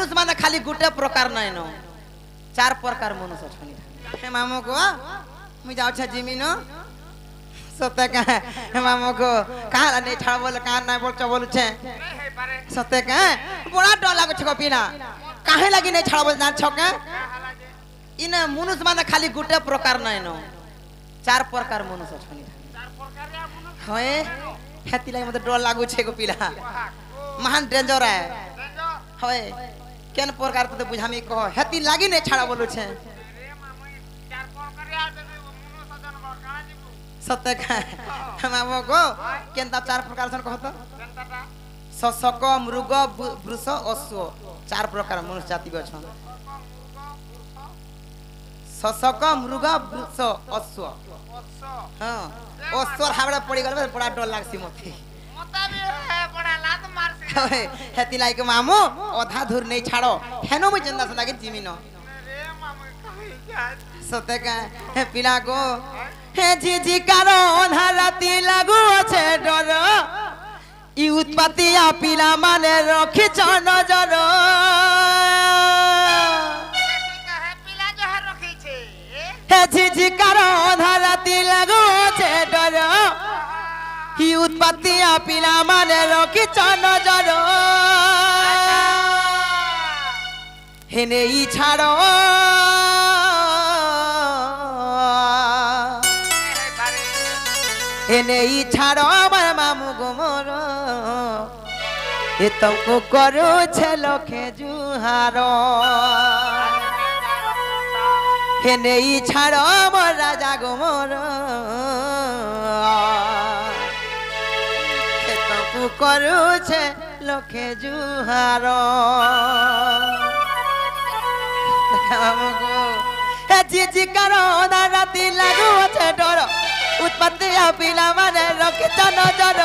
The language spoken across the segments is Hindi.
मनुष्य माने खाली गुटे प्रकार नहीं न चार प्रकार मनुष्य छनी हे मामो को मुई जाउ छ जिमी न सत्य का हे मामो को कहां नहीं छाड़ बोल कहां नहीं बोल च बोलु छे सत्य का बड़ा डर लागो छ पिना काहे लागि नहीं छाड़ बोल जान छ का इन मनुष्य माने खाली गुटे प्रकार नहीं न चार प्रकार मनुष्य छनी चार प्रकार या मनुष्य होए हेती लागि मते डर लागो छे को पिला महान डेंजर है होए केन प्रकार तो बुझामी कहो हेती लागि नहीं छाड़ा बोलु छे रे मामा चार प्रकार या मनुष्य जन काना जीवु सत्य का मामो को केनता चार प्रकार सन कहत केनता ससक मृग वृष अश्व चार प्रकार मनुष्य जाति बे छन ससक मृग वृष अश्व हां अश्व हाबड़ा पड़ी गले बड़ा डर लागसी मते मता भी बड़ा लात मारसी हेती लाइक मामू आधा धुर नहीं छाड़ो हेनो में जिंदा से लागे जिमी न रे मामू कहि जा सते का हे पिला को हे झिझी कारो आधा राती लागू छे डर ई उत्पत्ति आ पिला माने रखी छ नजर पिला जो रखी छे हे झिझी कारो आधा राती लागू छे डर ही उत्पत्ति आ पिला माने रखी छ नजर हेने ई छाड़ो हेने ई छाड़ो मार मामू गो मोर ए तुमको करू छे लखे जुहारो हेने ई छाड़ो मोर राजा गो मोर करू छे लखे जुहारो हे झिझी कारो आधा राती लागू छे डर उत्पत्ति आ पिला माने रखी छ नजर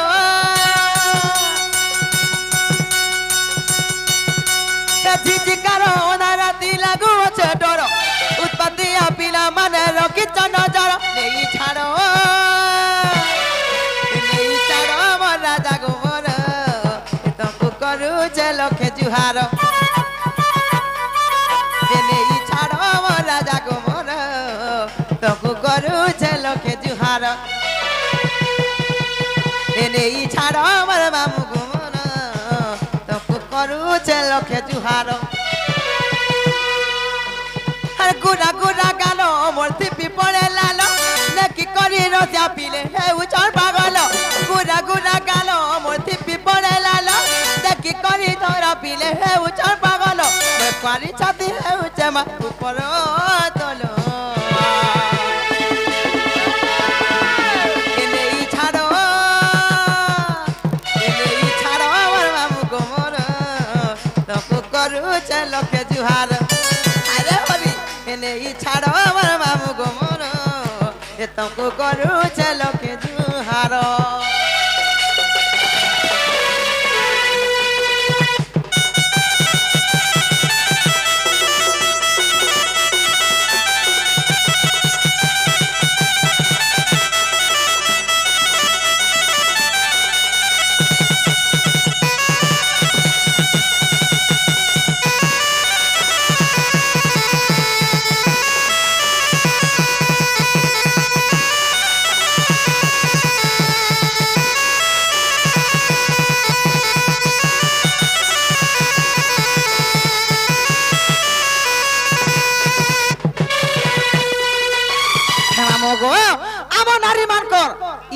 हे झिझी कारो आधा राती लागू छे डर उत्पत्ति आ पिला माने रखी छ नजर नहीं छाड़ो नहीं छाड़ो मोर राजा गो लखे जुहारो नहीं छाड़ो मोर राजा को मोर तको करू छे लखे जुहारो नहीं छाड़ो मोर मामू को मोर तको करू छे लखे जुहारो हर गुरा गुरा गालो मोर थिपी पड़े लालो नेकी करी रोजा पीले हे उचर पागल गुरा गुरा गालो मोर थिपी पड़े लालो की करी तोरा पीले हे उचर पागल मैं पारी छाती है उचे मा ऊपर तलो के नहीं छाड़ो मोर मामू को मोर तको करू छे लखे जुहार अरे होली के नहीं छाड़ो मोर मामू को मोर ए तको करू छे लखे जुहार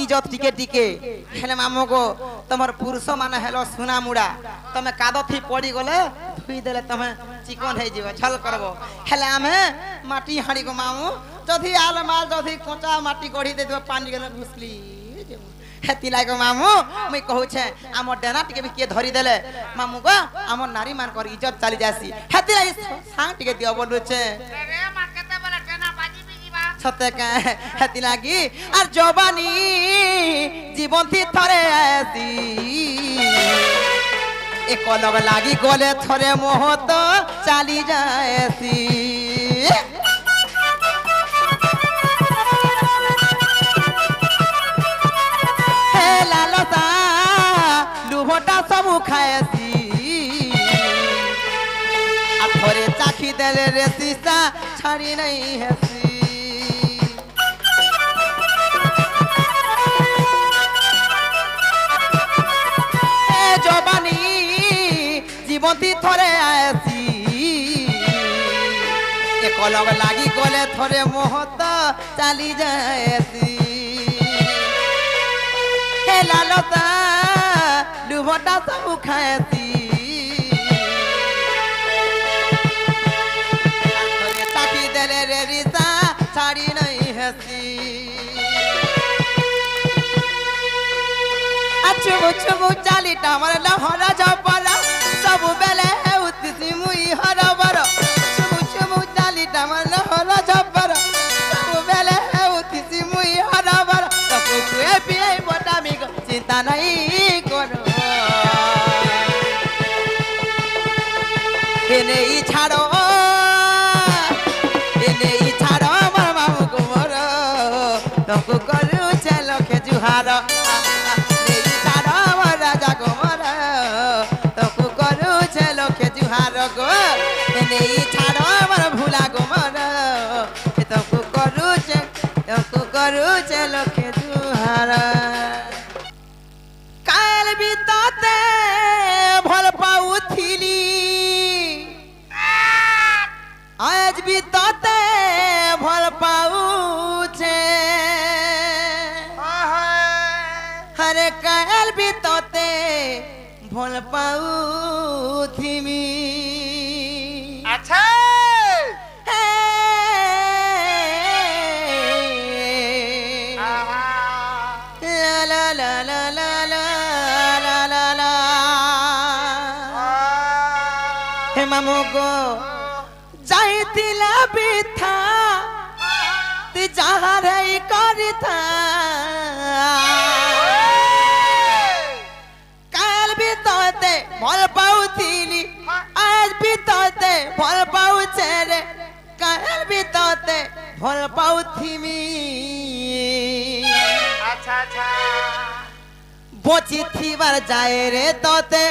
इज्जत टिके टिके हेले मामो को तमर पुरुष माने हेलो सुना मुड़ा तमे कादथी पड़ी गले धुई देले तमे चिकन हे जीव छल करबो हेले आमे माटी हाड़ी को मामू जदी आल माल जदी कोचा माटी गढ़ी दे दो पानी गेले घुसली हेती लागो मामू मैं कहू छे हमर डेना टिके भी के धरी देले मामू को हमर नारी मान कर इज्जत चली जासी हेती लाई सांग टिके दियो बोलु छे रे मार केते बोले डेना बाजी भी जीवा सते का हेती लागी आर जवानी जीवन थी थरे आसी एक लग लागी गले थरे मोह तो चली जाएसी लुभटा सब खाएसी थोड़े चाखी देले रे शीशा छाड़ी नहीं हसी जवानी जीवंती थोड़े आसी कलम लागी गले थोड़े मोहत चली जाएसी हे लालता लुभटा सब खाएसी चाकी देले रे रिसा छाड़ी नहीं हसी चुबु चुबु चाली टामर लहरा जपरा सब बेले उतिसी मुई हरबर चुबु चुबु चाली टामर लहरा जपरा सब बेले उतिसी मुई हरबर तको तुए पिए बटा मी चिंता नहीं करो एने ई छाड़ो मर मामू को मर तको करू चलो के जुहार भूला गो मर तको करू चलो के जुहार काल बीताते भल पाउथिली आज बीताते भल पाउछे हरे काल बीताते भल पाउथिमी अच्छा ला ला ला ला ला ला ला हे मामू गो जाइतिला बिथा ती जहाँ रे करिथा काल बीतते भल पाउथिली आज बीतते भल पाउछे रे काल बीतते भल पाउथिमी अच्छा अच्छा बची थीबार जाए रे तोते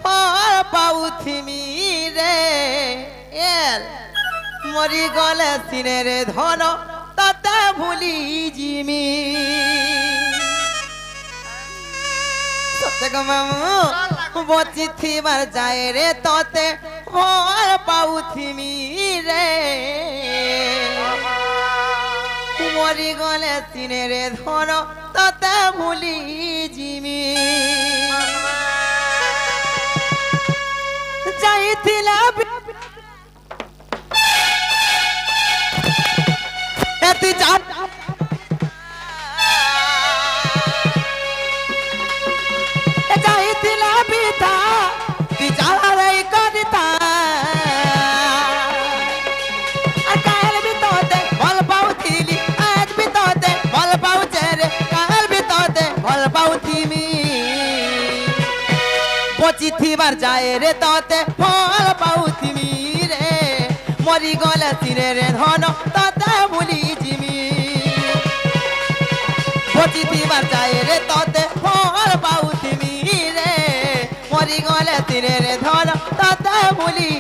भल पाउथिमी रे एल मरी गले सिने रे धन तते भूली जिमी सत्य गो मामू बची थीबार जाए रे तोते भल पाउथिमी रे मरी गले सिने रे धन तते भूली जिमी जाइतिला एति जा जाइतिला बिता ती जारे करिता काल बीतते भल पाउथिली आज बीतते भल पाउछे रे काल बीतते भल पाउथिमी बची थीबार जाए रे तोते भल पाउथिमी रे मरी गले सिने रे धन तते भूली जिमी बची थीबार जाए रे तोते भल पाउथिमी रे मरी गले सिने रे धन तते भूली